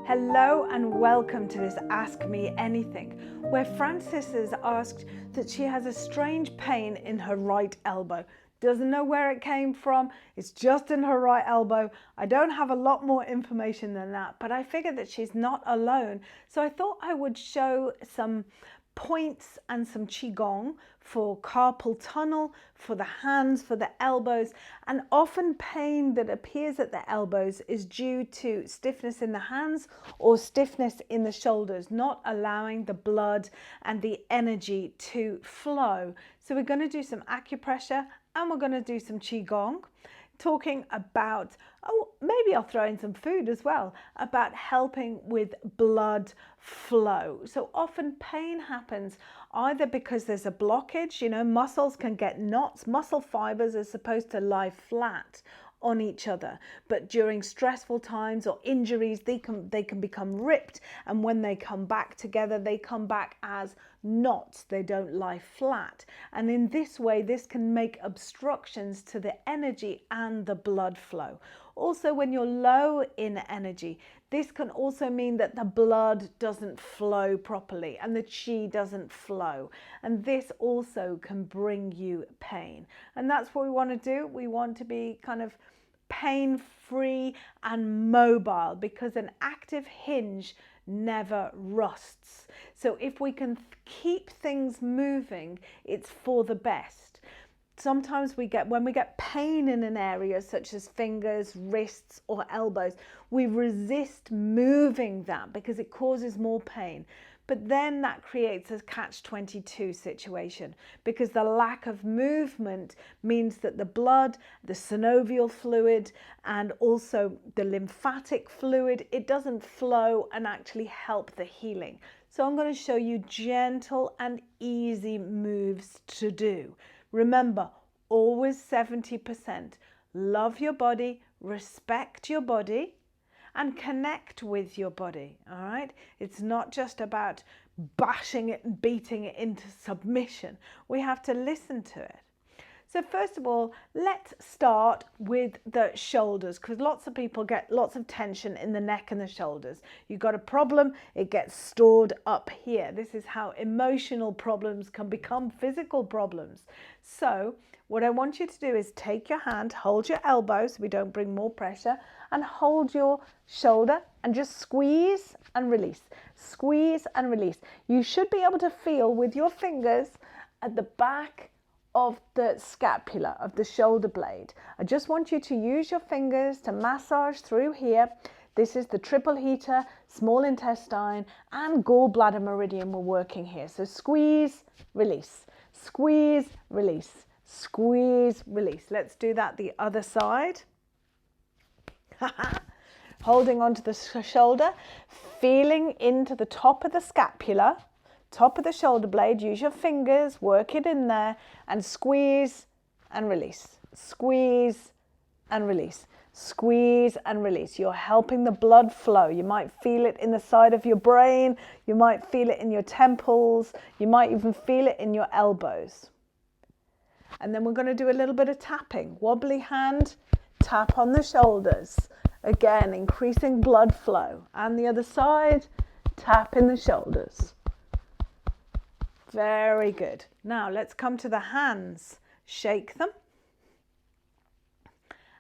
Hello and welcome to this Ask Me Anything, where Frances has asked that she has a strange pain in her right elbow. Doesn't know where it came from, it's just in her right elbow. I don't have a lot more information than that, but I figured that she's not alone. So I thought I would show some points and some qigong for carpal tunnel, for the hands, for the elbows. And often pain that appears at the elbows is due to stiffness in the hands or stiffness in the shoulders, not allowing the blood and the energy to flow. So we're going to do some acupressure and we're going to do some qigong, talking about, maybe I'll throw in some food as well, about helping with blood flow. So often pain happens either because there's a blockage, muscles can get knots, muscle fibers are supposed to lie flat on each other, but during stressful times or injuries they can become ripped, and when they come back together they come back as knots, they don't lie flat, and in this way this can make obstructions to the energy and the blood flow. Also, when you're low in energy, this can also mean that the blood doesn't flow properly and the qi doesn't flow, and this also can bring you pain. And that's what we want to do. We want to be kind of pain-free and mobile, because an active hinge never rusts. So if we can keep things moving, it's for the best. Sometimes when we get pain in an area such as fingers, wrists or elbows, we resist moving that because it causes more pain. But then that creates a catch-22 situation, because the lack of movement means that the blood, the synovial fluid and also the lymphatic fluid, it doesn't flow and actually help the healing. So I'm going to show you gentle and easy moves to do. Remember, always 70%. Love your body, respect your body, and connect with your body, all right? It's not just about bashing it and beating it into submission. We have to listen to it. So first of all, let's start with the shoulders, because lots of people get lots of tension in the neck and the shoulders. You've got a problem, it gets stored up here. This is how emotional problems can become physical problems. So what I want you to do is take your hand, hold your elbow so we don't bring more pressure, and hold your shoulder and just squeeze and release. Squeeze and release. You should be able to feel with your fingers at the back of the scapula, of the shoulder blade. I just want you to use your fingers to massage through here. This is the triple heater, small intestine and gallbladder meridian we're working here. So squeeze, release, squeeze, release, squeeze, release. Let's do that the other side. Holding onto the shoulder, feeling into the top of the scapula, top of the shoulder blade. Use your fingers, work it in there, and squeeze and release, squeeze and release, squeeze and release. You're helping the blood flow. You might feel it in the side of your brain, you might feel it in your temples, you might even feel it in your elbows. And then we're going to do a little bit of tapping. Wobbly hand, tap on the shoulders. Again, increasing blood flow. And the other side, tap in the shoulders. Very good. Now let's come to the hands. Shake them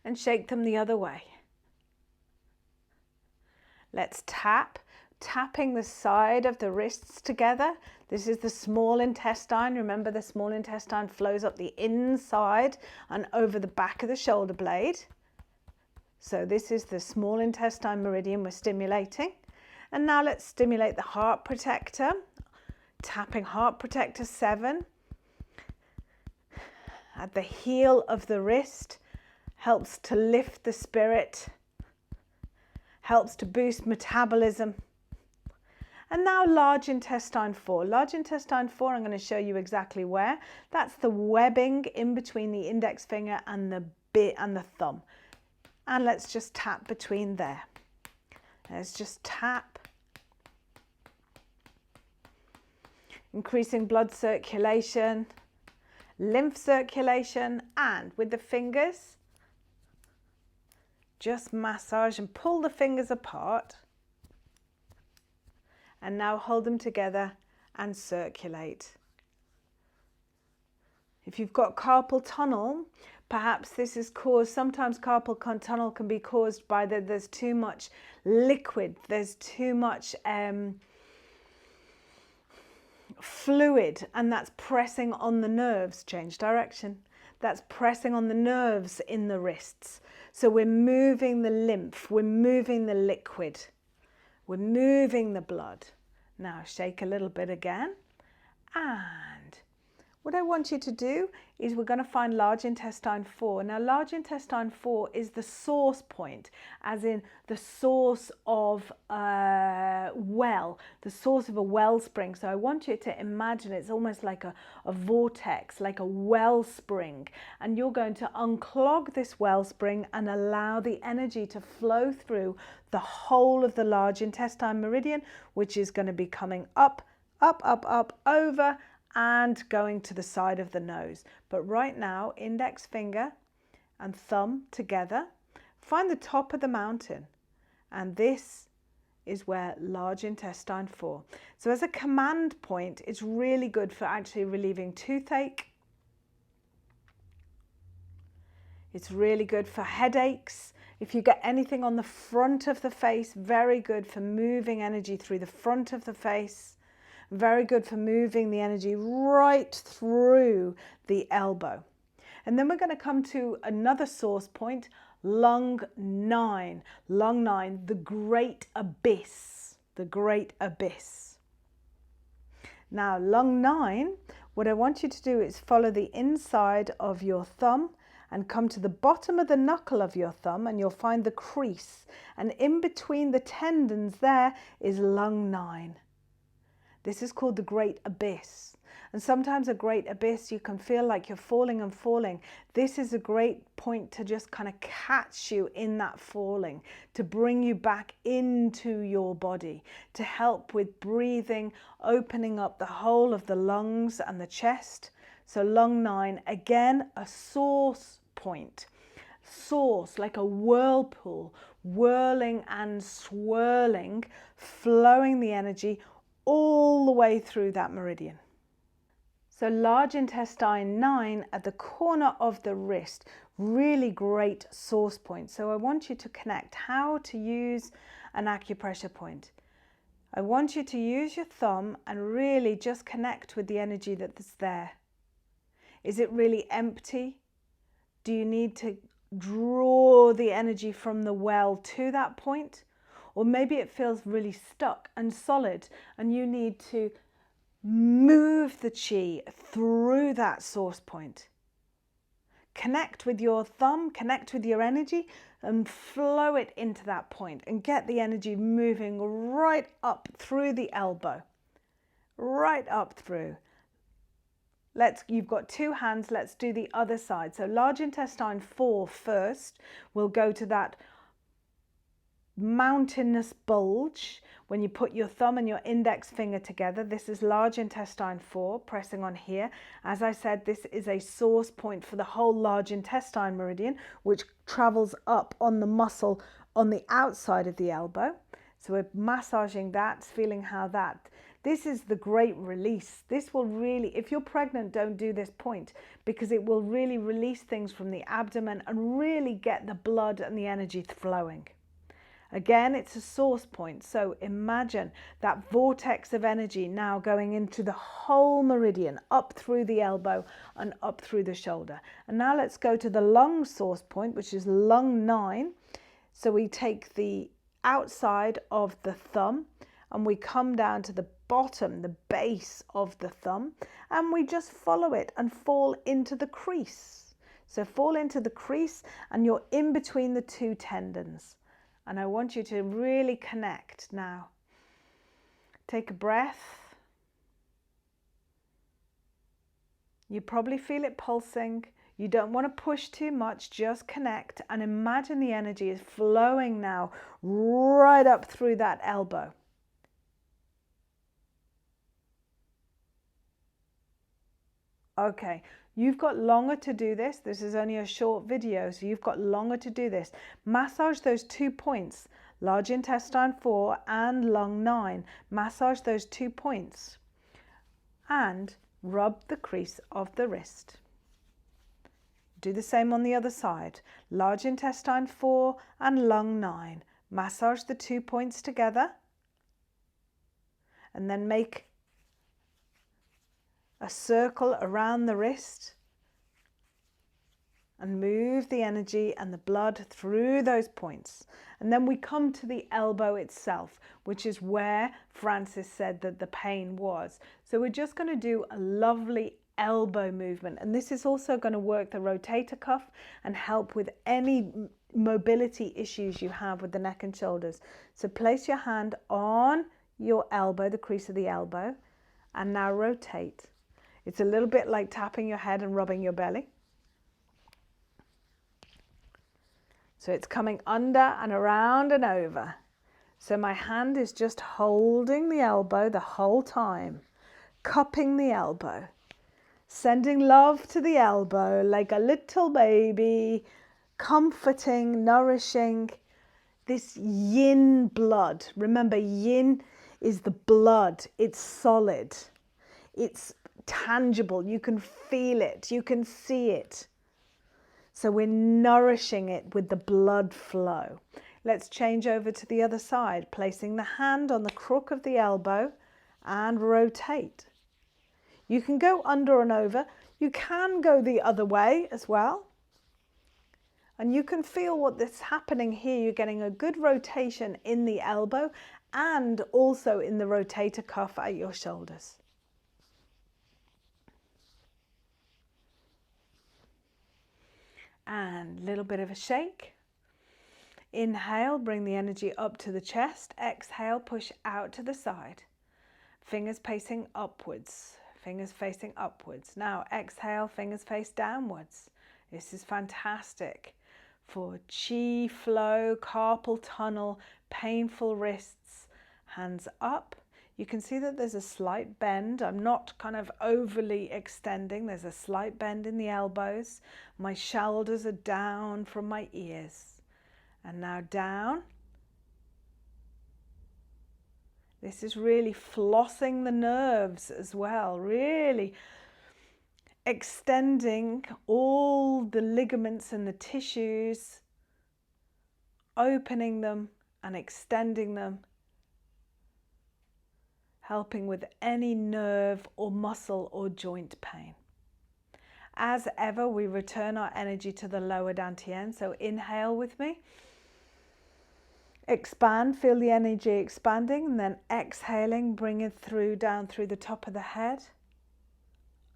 and shake them the other way. Let's tap, tapping the side of the wrists together. This is the small intestine. Remember, the small intestine flows up the inside and over the back of the shoulder blade. So this is the small intestine meridian we're stimulating. And now let's stimulate the heart protector. Tapping heart protector 7 at the heel of the wrist, helps to lift the spirit, helps to boost metabolism. And now large intestine 4. Large intestine 4, I'm going to show you exactly where. That's the webbing in between the index finger and the thumb. And let's just tap between there. Let's just tap. Increasing blood circulation, lymph circulation, and with the fingers, just massage and pull the fingers apart. And now hold them together and circulate. If you've got carpal tunnel, perhaps this is caused, sometimes carpal tunnel can be caused by there's too much liquid, there's too much fluid, and that's pressing on the nerves. Change direction. That's pressing on the nerves in the wrists. So we're moving the lymph, we're moving the liquid, we're moving the blood. Now shake a little bit again, and what I want you to do is we're going to find large intestine 4. Now large intestine 4 is the source point, as in the source of a well, the source of a wellspring. So I want you to imagine it's almost like a vortex, like a wellspring, and you're going to unclog this wellspring and allow the energy to flow through the whole of the large intestine meridian, which is going to be coming up, up, up, up, over, and going to the side of the nose. But right now, index finger and thumb together, find the top of the mountain, and this is where large intestine 4. So as a command point, it's really good for actually relieving toothache. It's really good for headaches. If you get anything on the front of the face, very good for moving energy through the front of the face. Very good for moving the energy right through the elbow. And then we're going to come to another source point, lung 9. Lung 9, the great abyss. The great abyss. Now, lung 9, what I want you to do is follow the inside of your thumb and come to the bottom of the knuckle of your thumb, and you'll find the crease. And in between the tendons there is lung 9. This is called the great abyss. And sometimes a great abyss, you can feel like you're falling and falling. This is a great point to just kind of catch you in that falling, to bring you back into your body, to help with breathing, opening up the whole of the lungs and the chest. So lung 9, again, a source point. Source, like a whirlpool, whirling and swirling, flowing the energy all the way through that meridian. So large intestine 9 at the corner of the wrist, really great source point. So I want you to connect how to use an acupressure point. I want you to use your thumb and really just connect with the energy that's there. Is it really empty? Do you need to draw the energy from the well to that point? Or maybe it feels really stuck and solid and you need to move the chi through that source point. Connect with your thumb, connect with your energy and flow it into that point and get the energy moving right up through the elbow, right up through. You've got two hands, let's do the other side. So large intestine 4 first, we'll go to that mountainous bulge. When you put your thumb and your index finger together, this is large intestine 4, pressing on here. As I said, this is a source point for the whole large intestine meridian, which travels up on the muscle on the outside of the elbow. So we're massaging that, feeling how this is the great release. This will really, if you're pregnant, don't do this point because it will really release things from the abdomen and really get the blood and the energy flowing. Again, it's a source point. So imagine that vortex of energy now going into the whole meridian, up through the elbow and up through the shoulder. And now let's go to the lung source point, which is lung 9. So we take the outside of the thumb and we come down to the bottom, the base of the thumb, and we just follow it and fall into the crease. So fall into the crease and you're in between the two tendons. And I want you to really connect now. Take a breath. You probably feel it pulsing. You don't want to push too much, just connect and imagine the energy is flowing now right up through that elbow. Okay, you've got longer to do this. This is only a short video, so you've got longer to do this. Massage those 2 points, large intestine 4 and lung 9. Massage those 2 points and rub the crease of the wrist. Do the same on the other side. Large intestine 4 and lung 9. Massage the 2 points together and then make a circle around the wrist and move the energy and the blood through those points. And then we come to the elbow itself, which is where Francis said that the pain was. So we're just going to do a lovely elbow movement, and this is also going to work the rotator cuff and help with any mobility issues you have with the neck and shoulders. So place your hand on your elbow, the crease of the elbow, and now rotate. It's a little bit like tapping your head and rubbing your belly. So it's coming under and around and over. So my hand is just holding the elbow the whole time, cupping the elbow, sending love to the elbow like a little baby, comforting, nourishing this yin blood. Remember, yin is the blood. It's solid. It's tangible. You can feel it. You can see it. So we're nourishing it with the blood flow. Let's change over to the other side, placing the hand on the crook of the elbow and rotate. You can go under and over. You can go the other way as well. And you can feel what's happening here. You're getting a good rotation in the elbow and also in the rotator cuff at your shoulders. And a little bit of a shake. Inhale, bring the energy up to the chest. Exhale, push out to the side. Fingers facing upwards. Fingers facing upwards. Now exhale, fingers face downwards. This is fantastic for chi flow, carpal tunnel, painful wrists. Hands up. You can see that there's a slight bend. I'm not kind of overly extending. There's a slight bend in the elbows. My shoulders are down from my ears. And now down. This is really flossing the nerves as well. Really extending all the ligaments and the tissues, opening them and extending them, helping with any nerve or muscle or joint pain. As ever, we return our energy to the lower dantian. So inhale with me. Expand, feel the energy expanding, and then exhaling, bring it through, down through the top of the head,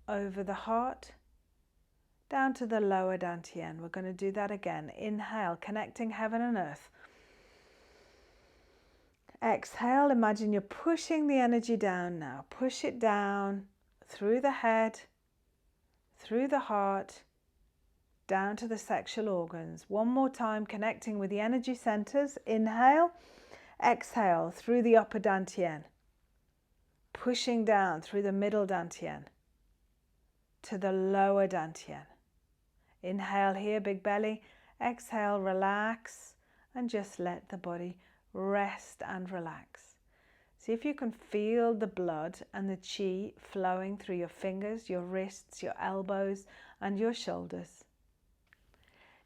over the heart, down to the lower dantian. We're going to do that again. Inhale, connecting heaven and earth. Exhale, imagine you're pushing the energy down now. Push it down through the head, through the heart, down to the sexual organs. One more time, connecting with the energy centers. Inhale, exhale through the upper dantian, pushing down through the middle dantian to the lower dantian. Inhale here, big belly. Exhale, relax, and just let the body rest and relax. See if you can feel the blood and the chi flowing through your fingers, your wrists, your elbows, and your shoulders.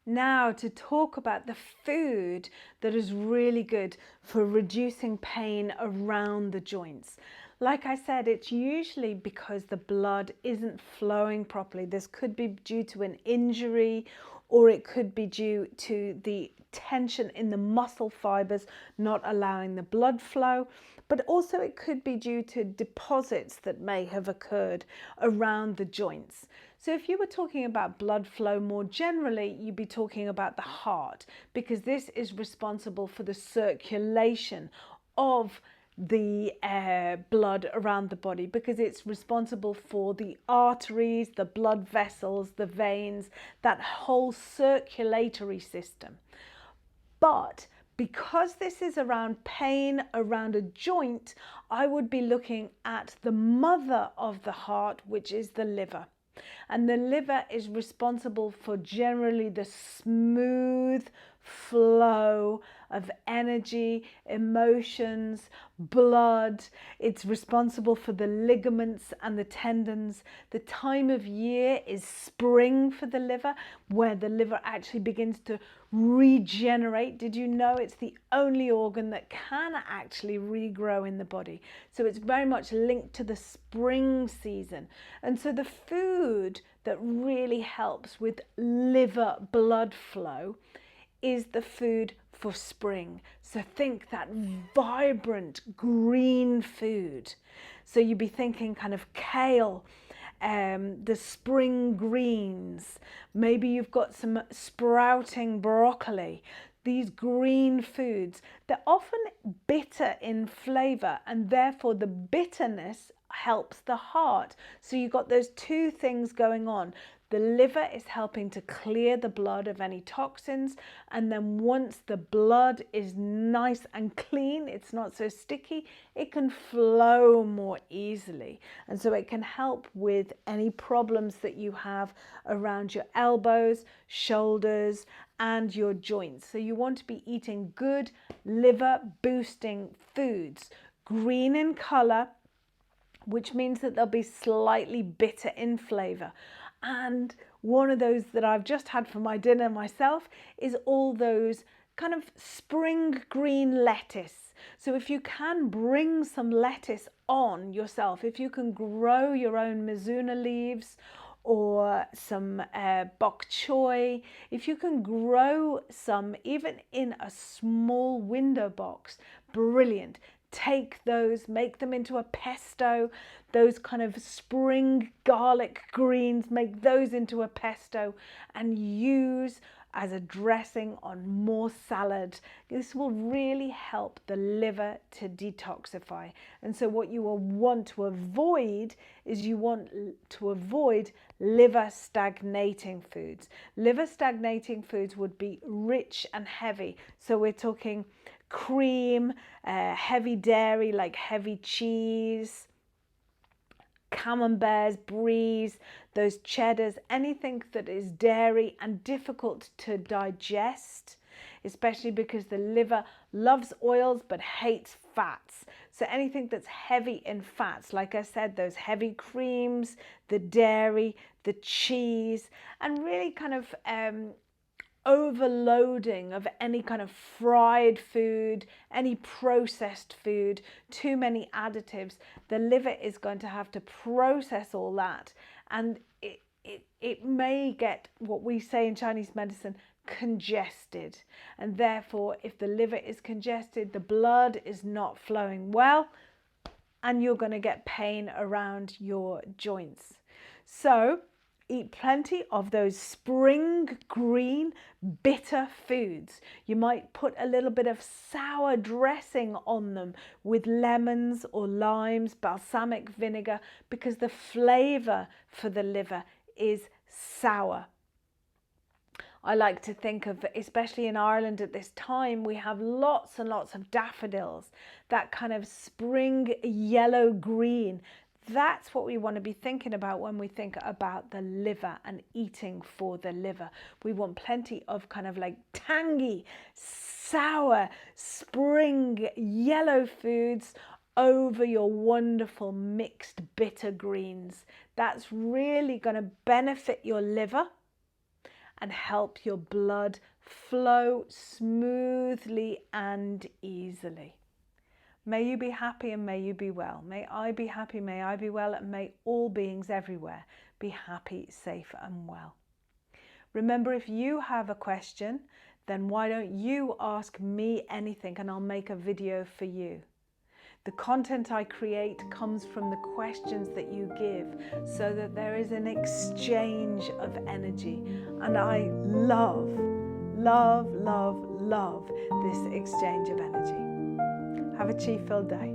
Now to talk about the food that is really good for reducing pain around the joints. Like I said, it's usually because the blood isn't flowing properly. This could be due to an injury, or it could be due to the tension in the muscle fibers not allowing the blood flow, but also it could be due to deposits that may have occurred around the joints. So if you were talking about blood flow more generally, you'd be talking about the heart, because this is responsible for the circulation of the blood around the body, because it's responsible for the arteries, the blood vessels, the veins, that whole circulatory system. But because this is around pain around a joint, I would be looking at the mother of the heart, which is the liver. And the liver is responsible for generally the smooth flow of energy, emotions, blood. It's responsible for the ligaments and the tendons. The time of year is spring for the liver, where the liver actually begins to regenerate. Did you know it's the only organ that can actually regrow in the body? So it's very much linked to the spring season. And so the food that really helps with liver blood flow is the food for spring. So think that vibrant green food. So you'd be thinking kind of kale, the spring greens. Maybe you've got some sprouting broccoli. These green foods, they're often bitter in flavour, and therefore the bitterness helps the heart. So you've got those two things going on. The liver is helping to clear the blood of any toxins, and then once the blood is nice and clean, it's not so sticky, it can flow more easily. And so it can help with any problems that you have around your elbows, shoulders, and your joints. So you want to be eating good liver boosting foods, green in colour, which means that they'll be slightly bitter in flavour. And one of those that I've just had for my dinner myself is all those kind of spring green lettuce. So if you can bring some lettuce on yourself, if you can grow your own mizuna leaves or some bok choy, if you can grow some even in a small window box, brilliant. Take those, make them into a pesto, those kind of spring garlic greens, make those into a pesto and use as a dressing on more salad. This will really help the liver to detoxify. And so what you will want to avoid is you want to avoid liver stagnating foods. Liver stagnating foods would be rich and heavy. So we're talking cream, heavy dairy like heavy cheese, camemberts, bries, those cheddars, anything that is dairy and difficult to digest, especially because the liver loves oils but hates fats. So anything that's heavy in fats, like I said, those heavy creams, the dairy, the cheese, and really kind of overloading of any kind of fried food, any processed food, too many additives, the liver is going to have to process all that, and it may get what we say in Chinese medicine congested. And therefore, if the liver is congested, the blood is not flowing well, and you're going to get pain around your joints. So eat plenty of those spring green bitter foods. You might put a little bit of sour dressing on them with lemons or limes, balsamic vinegar, because the flavour for the liver is sour. I like to think of, especially in Ireland at this time, we have lots and lots of daffodils, that kind of spring yellow green. That's what we want to be thinking about when we think about the liver and eating for the liver. We want plenty of kind of like tangy, sour, spring, yellow foods over your wonderful mixed bitter greens. That's really going to benefit your liver and help your blood flow smoothly and easily. May you be happy and may you be well. May I be happy, may I be well, and may all beings everywhere be happy, safe and well. Remember, if you have a question, then why don't you ask me anything and I'll make a video for you. The content I create comes from the questions that you give, so that there is an exchange of energy. And I love, love, love, love this exchange of energy. Have a chi-filled day.